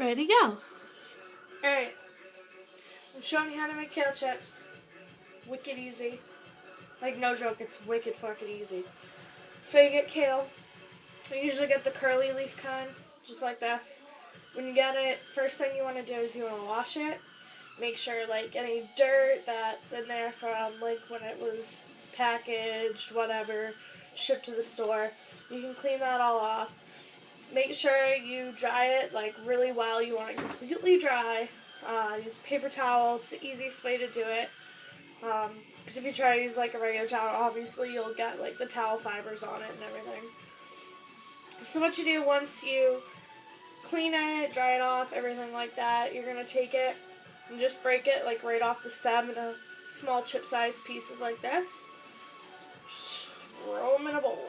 Ready to go. Alright. I'm showing you how to make kale chips. Wicked easy. Like, no joke, it's wicked fucking easy. So you get kale. You usually get the curly leaf kind, just like this. When you get it, first thing you want to do is you want to wash it. Make sure, like, any dirt that's in there from, like, when it was packaged, whatever, shipped to the store, you can clean that all off. Make sure you dry it, like, really well. You want it completely dry. Use a paper towel. It's the easiest way to do it. Because if you try to use, like, a regular towel, obviously you'll get, like, the towel fibers on it and everything. So what you do once you clean it, dry it off, everything like that, you're going to take it and just break it, like, right off the stem into small chip-sized pieces like this. Just throw them in a bowl.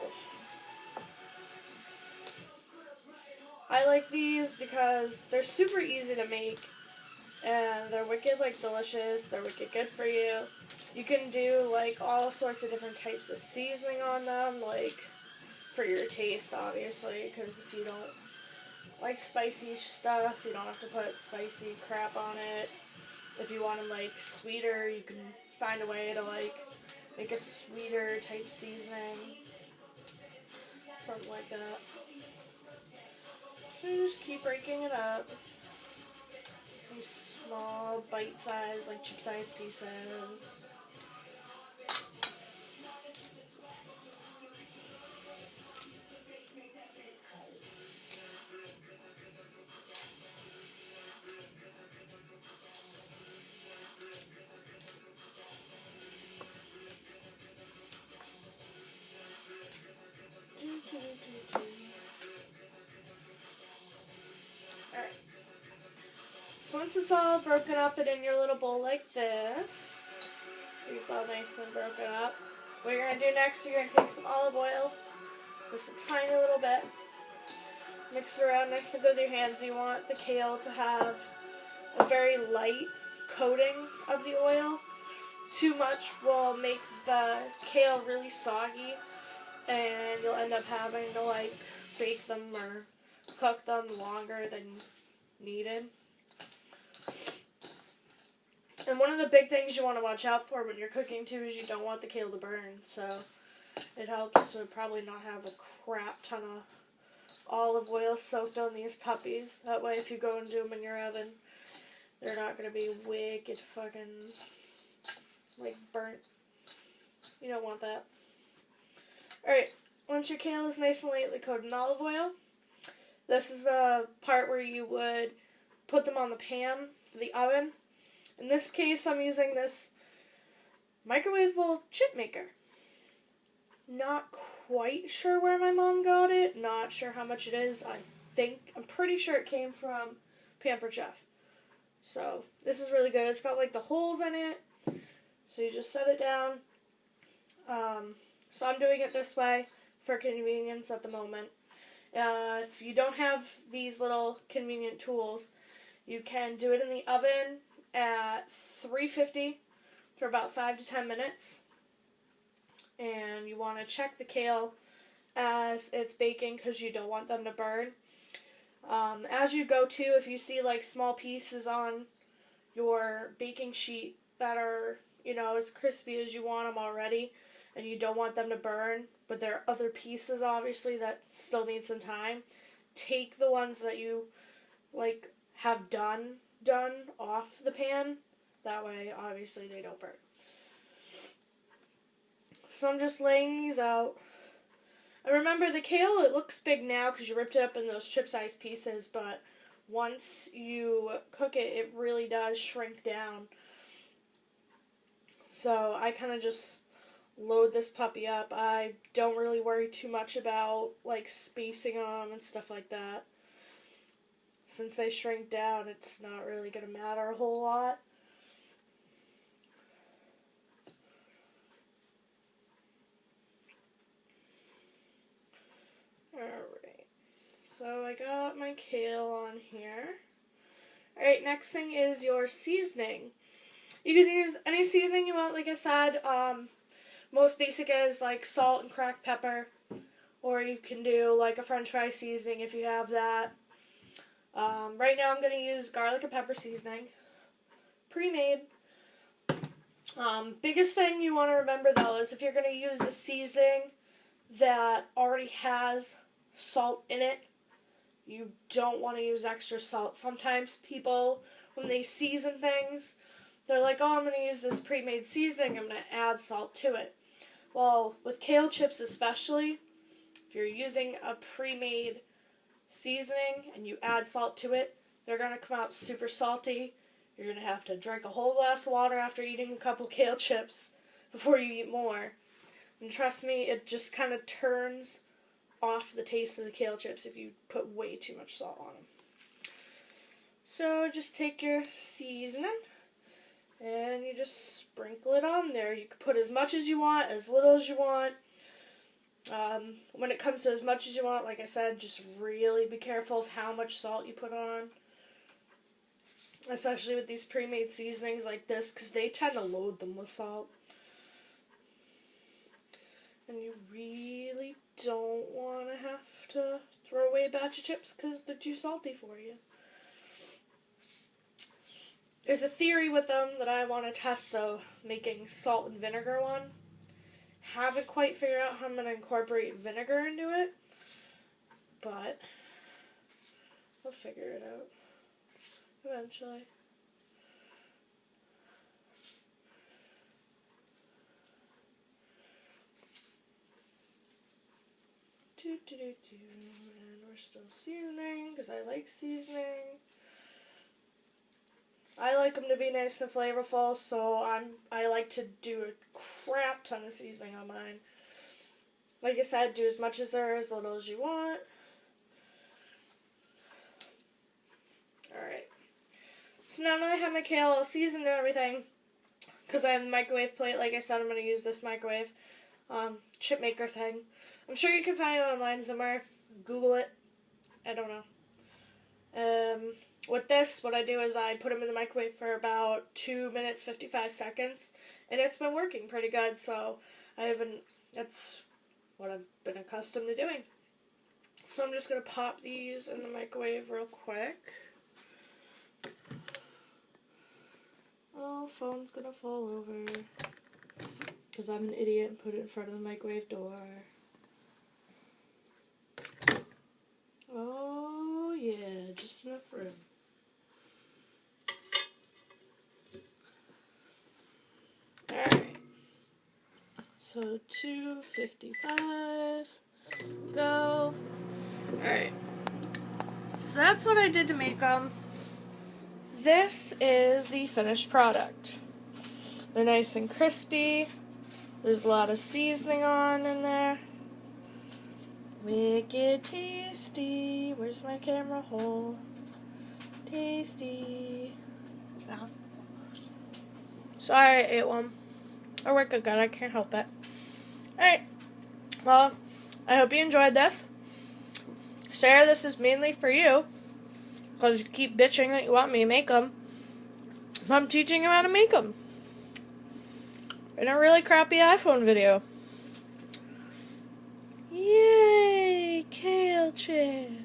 I like these because they're super easy to make, and they're wicked, like, delicious. They're wicked good for you. You can do, like, all sorts of different types of seasoning on them, like, for your taste, obviously, because if you don't like spicy stuff, you don't have to put spicy crap on it. If you want them, like, sweeter, you can find a way to, like, make a sweeter type seasoning. Something like that. So you just keep breaking it up. These small, bite-sized, like, chip-sized pieces. Alright. So once it's all broken up and in your little bowl like this, see it's all nice and broken up, what you're going to do next, you're going to take some olive oil, just a tiny little bit, mix it around nice and good with your hands. You want the kale to have a very light coating of the oil. Too much will make the kale really soggy, and you'll end up having to, like, bake them or cook them longer than needed. And one of the big things you want to watch out for when you're cooking too is you don't want the kale to burn, so it helps to probably not have a crap ton of olive oil soaked on these puppies. That way if you go and do them in your oven, they're not going to be wicked fucking, like, burnt. You don't want that. Alright, once your kale is nice and lightly coated in olive oil, this is the part where you would put them on the pan for the oven. In this case, I'm using this microwavable chip maker. Not quite sure where my mom got it. Not sure how much it is. I'm pretty sure it came from Pampered Chef. So, this is really good. It's got, like, the holes in it. So you just set it down. So I'm doing it this way for convenience at the moment. If you don't have these little convenient tools, you can do it in the oven at 350 for about 5 to 10 minutes. And you want to check the kale as it's baking because you don't want them to burn. As you go to, if you see, like, small pieces on your baking sheet that are, you know, as crispy as you want them already, and you don't want them to burn, but there are other pieces, obviously, that still need some time, take the ones that you, like, have done off the pan. That way, obviously, they don't burn. So I'm just laying these out. And remember, the kale, it looks big now because you ripped it up in those chip-sized pieces, but once you cook it, it really does shrink down. So I kind of just load this puppy up. I don't really worry too much about, like, spacing them and stuff like that. Since they shrink down, it's not really going to matter a whole lot. Alright, so I got my kale on here. Alright, next thing is your seasoning. You can use any seasoning you want, like I said. Most basic is, like, salt and cracked pepper. Or you can do, like, a french fry seasoning if you have that. Right now I'm going to use garlic and pepper seasoning. Pre-made. Biggest thing you want to remember though is if you're going to use a seasoning that already has salt in it, you don't want to use extra salt. Sometimes people, when they season things, they're like, oh, I'm going to use this pre-made seasoning, I'm going to add salt to it. Well, with kale chips especially, if you're using a pre-made seasoning and you add salt to it, they're going to come out super salty. You're going to have to drink a whole glass of water after eating a couple kale chips before you eat more. And trust me, it just kind of turns off the taste of the kale chips if you put way too much salt on them. So just take your seasoning and you just sprinkle it on there. You can put as much as you want, as little as you want. When it comes to as much as you want, like I said, just really be careful of how much salt you put on. Especially with these pre-made seasonings like this, because they tend to load them with salt. And you really don't want to have to throw away a batch of chips because they're too salty for you. There's a theory with them that I want to test though, making salt and vinegar one. Haven't quite figured out how I'm going to incorporate vinegar into it, but we'll figure it out eventually. And we're still seasoning because I like seasoning. I like them to be nice and flavorful, so I like to do a crap ton of seasoning on mine. Like I said, do as much as there, as little as you want. Alright. So now that I have my kale all seasoned and everything, because I have the microwave plate, like I said, I'm going to use this microwave chip maker thing. I'm sure you can find it online somewhere. Google it. I don't know. With this, what I do is I put them in the microwave for about 2 minutes, 55 seconds, and it's been working pretty good, so that's what I've been accustomed to doing. So I'm just going to pop these in the microwave real quick. Oh, phone's going to fall over, because I'm an idiot and put it in front of the microwave door. Oh, yeah, just enough room. Alright, so 2:55, go. Alright, so that's what I did to make them. This is the finished product. They're nice and crispy. There's a lot of seasoning on in there. Wicked tasty. Where's my camera hole? Tasty. Oh. Sorry I ate one. I work good, I can't help it. Alright. Well, I hope you enjoyed this. Sarah, this is mainly for you, because you keep bitching that you want me to make them. I'm teaching you how to make them. In a really crappy iPhone video. Yay! Kale chips.